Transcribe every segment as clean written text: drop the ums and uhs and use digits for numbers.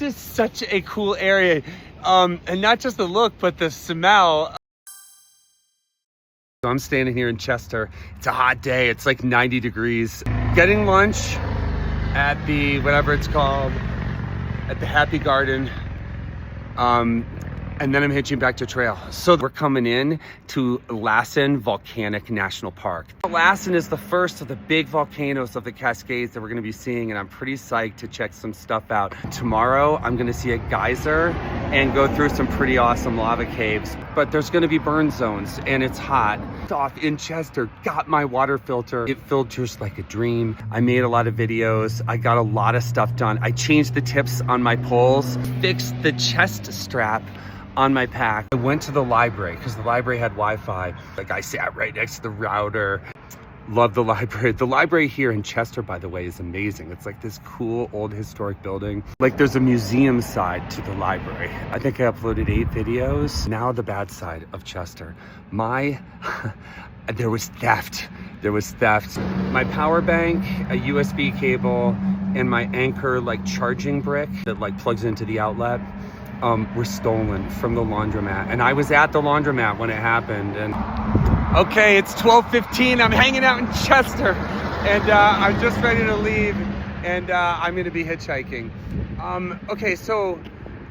This is such a cool area. And not just the look, but the smell. So I'm standing here in Chester. It's a hot day. It's like 90 degrees. Getting lunch at the, whatever it's called, at the Happy Garden. And then I'm hitching back to trail. So we're coming in to Lassen Volcanic National Park. Lassen is the first of the big volcanoes of the Cascades that we're gonna be seeing, and I'm pretty psyched to check some stuff out. Tomorrow, I'm gonna see a geyser and go through some pretty awesome lava caves, but there's gonna be burn zones and it's hot. Off in Chester, got my water filter. It filters like a dream. I made a lot of videos. I got a lot of stuff done. I changed the tips on my poles, fixed the chest strap on my pack. I went to the library because the library had Wi-Fi. Like, I sat right next to the router. Love the library. The library here in Chester, by the way, is amazing. It's like this cool old historic building. Like, there's a museum side to the library. I think I uploaded 8 videos. Now the bad side of Chester. There was theft. There was theft. My power bank, a USB cable, and my Anchor like charging brick that like plugs into the outlet were stolen from the laundromat. And I was at the laundromat when it happened. And okay, it's 12:15. I'm hanging out in Chester and I'm just ready to leave, and I'm gonna be hitchhiking. Okay, so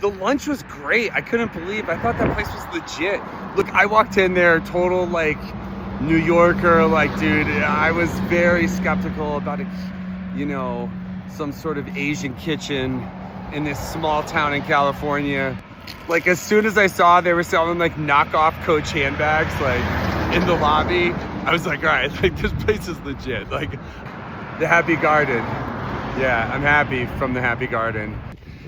the lunch was great. I couldn't believe, I thought that place was legit. Look, I walked in there, total like New Yorker, like, dude, I was very skeptical about it, you know, some sort of Asian kitchen in this small town in California. Like, as soon as I saw they were selling like knockoff Coach handbags like in the lobby, I was like, all right, like this place is legit. Like the Happy Garden. Yeah, I'm happy from the Happy Garden.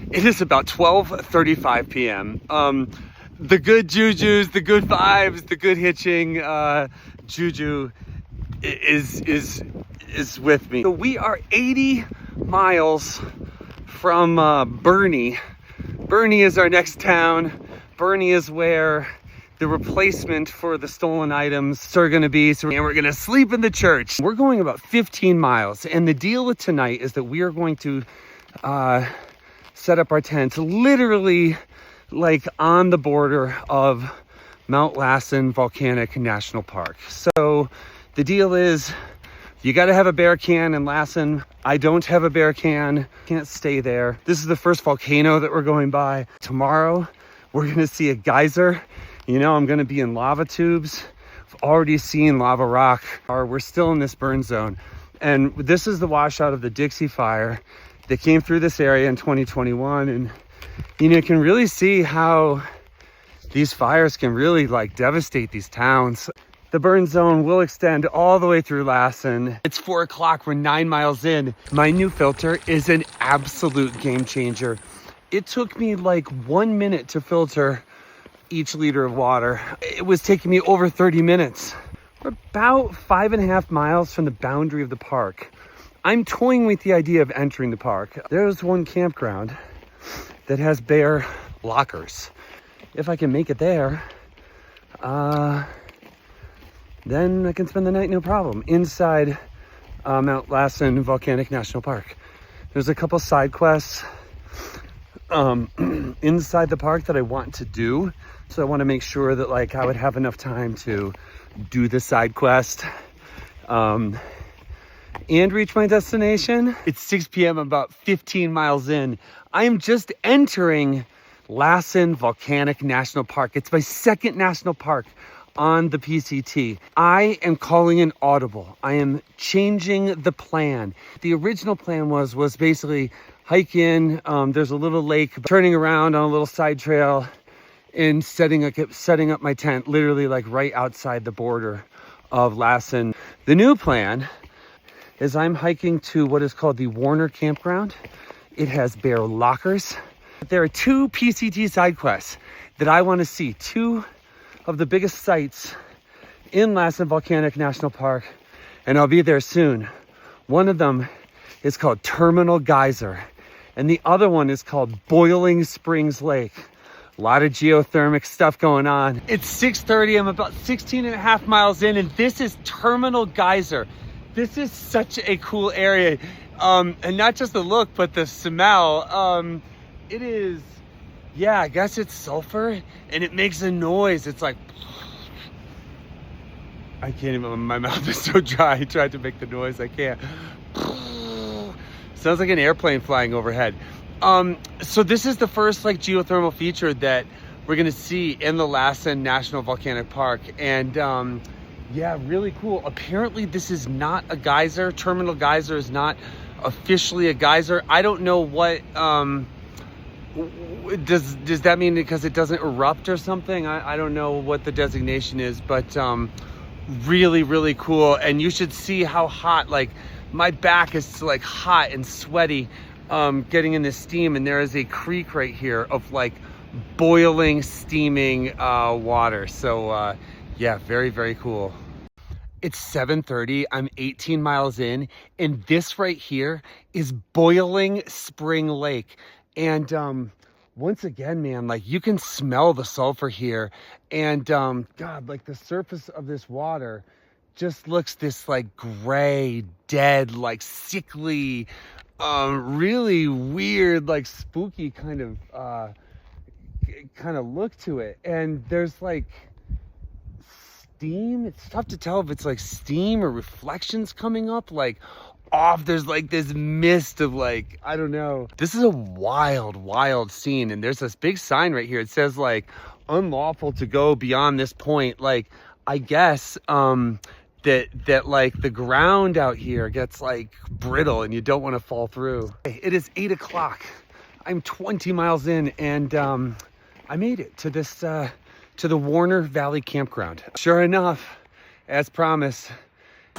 It is about 12:35 p.m. The good jujus, the good vibes, the good hitching juju is with me. So we are 80 miles from Bernie. Bernie is our next town. Bernie is where the replacement for the stolen items are gonna be. So we're gonna sleep in the church. We're going about 15 miles. And the deal with tonight is that we are going to set up our tents literally like on the border of Mount Lassen Volcanic National Park. So the deal is, you gotta have a bear can in Lassen. I don't have a bear can, can't stay there. This is the first volcano that we're going by. Tomorrow, we're gonna see a geyser. You know, I'm gonna be in lava tubes. I've already seen lava rock. We're still in this burn zone. And this is the washout of the Dixie Fire that came through this area in 2021. And you know, you can really see how these fires can really like devastate these towns. The burn zone will extend all the way through Lassen. It's 4 o'clock, we're 9 miles in. My new filter is an absolute game changer. It took me like 1 minute to filter each liter of water. It was taking me over 30 minutes. We're about 5.5 miles from the boundary of the park. I'm toying with the idea of entering the park. There's one campground that has bear lockers. If I can make it there, then I can spend the night no problem inside Mount Lassen Volcanic National Park. There's a couple side quests inside the park that I want to do. So I want to make sure that like I would have enough time to do the side quest and reach my destination. It's 6 p.m. I'm about 15 miles in. I am just entering Lassen Volcanic National Park. It's my second national park on the PCT. I am calling an audible. I am changing the plan. The original plan was basically hike in, there's a little lake, turning around on a little side trail and setting up my tent literally like right outside the border of Lassen. The new plan is I'm hiking to what is called the Warner Campground. It has bear lockers. There are 2 PCT side quests that I want to see. 2 of the biggest sites in Lassen Volcanic National Park, and I'll be there soon. One of them is called Terminal Geyser, and the other one is called Boiling Springs Lake. A lot of geothermic stuff going on. It's 6:30, I'm about 16.5 miles in, and this is Terminal Geyser. This is such a cool area. And not just the look, but the smell. it is, yeah, I guess it's sulfur, and it makes a noise. It's like, I can't even, my mouth is so dry. I tried to make the noise, I can't. Sounds like an airplane flying overhead. So this is the first like geothermal feature that we're gonna see in the Lassen National Volcanic Park. And yeah, really cool. Apparently this is not a geyser. Terminal Geyser is not officially a geyser. I don't know what, does that mean because it doesn't erupt or something? I don't know what the designation is, but really, really cool. And you should see how hot, like my back is like hot and sweaty getting in this steam. And there is a creek right here of like boiling, steaming water. So yeah, very, very cool. It's 7:30, I'm 18 miles in, and this right here is Boiling Spring Lake. And once again, man, like you can smell the sulfur here. And God, like the surface of this water just looks this like gray, dead, like sickly, really weird, like spooky kind of look to it. And there's like steam. It's tough to tell if it's like steam or reflections coming up like off. There's like this mist of like, I don't know. This is a wild scene. And there's this big sign right here. It says like unlawful to go beyond this point. Like, I guess that like the ground out here gets like brittle and you don't want to fall through. It is 8 o'clock. I'm 20 miles in, and I made it to this to the Warner Valley Campground. Sure enough, as promised,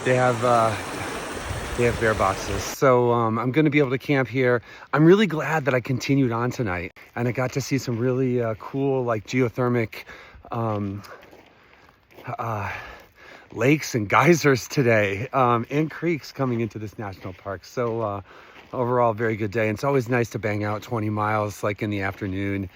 they have bear boxes. So I'm gonna be able to camp here. I'm really glad that I continued on tonight, and I got to see some really cool like geothermic lakes and geysers today, and creeks coming into this national park. So overall, very good day. And it's always nice to bang out 20 miles like in the afternoon.